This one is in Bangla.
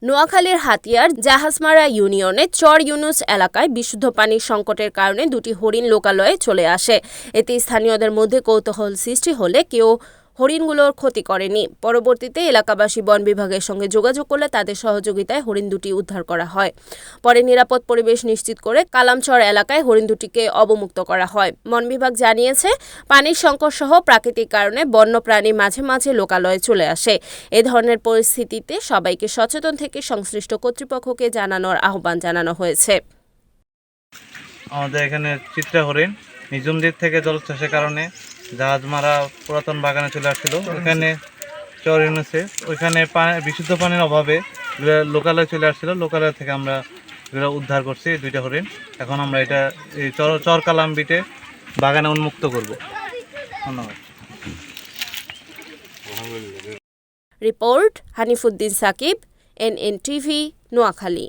নোয়াখালীর হাতিয়ার জাহাজমারা ইউনিয়নে চর ইউনুস এলাকায় বিশুদ্ধ পানির সংকটের কারণে দুটি হরিণ লোকালয়ে চলে আসে। এতে স্থানীয়দের মধ্যে কৌতূহল সৃষ্টি হলে কেউ হরিণগুলোর ক্ষতি করেনি। পরবর্তীতে এলাকাবাসী বন বিভাগের সঙ্গে যোগাযোগ করলে তাদের সহযোগিতায় হরিণ দুটি উদ্ধার করা হয়। পরে নিরাপদ পরিবেশ নিশ্চিত করে কালামচর এলাকায় হরিণ দুটিকে অবমুক্ত করা হয়। বন বিভাগ জানিয়েছে, পানির সংকট সহ প্রাকৃতিক কারণে বন্যপ্রাণী মাঝে মাঝে লোকালয়ে চলে আসে। এ ধরনের পরিস্থিতিতে সবাইকে সচেতন থেকে সংশ্লিষ্ট কর্তৃপক্ষকে জানানোর আহ্বান জানানো হয়েছে। আমাদের এখানে চিত্রা হরিণ নিজুম দ্বীপ থেকে জলোচ্ছ্বাসের কারণে জাহাজমারা পুরাতন বাগানে চলে আসছিল। ওখানে চর ইউনুসে ওইখানে বিশুদ্ধ পানির অভাবে লোকালয়ে চলে আসছিল। লোকালয় থেকে আমরা উদ্ধার করছি দুইটা হরিণ। এখন আমরা এটা এই চর কালাম বিটে বাগানে উন্মুক্ত করব। ধন্যবাদ। Report Hanifuddin Sakib, NNTV, Noakhali.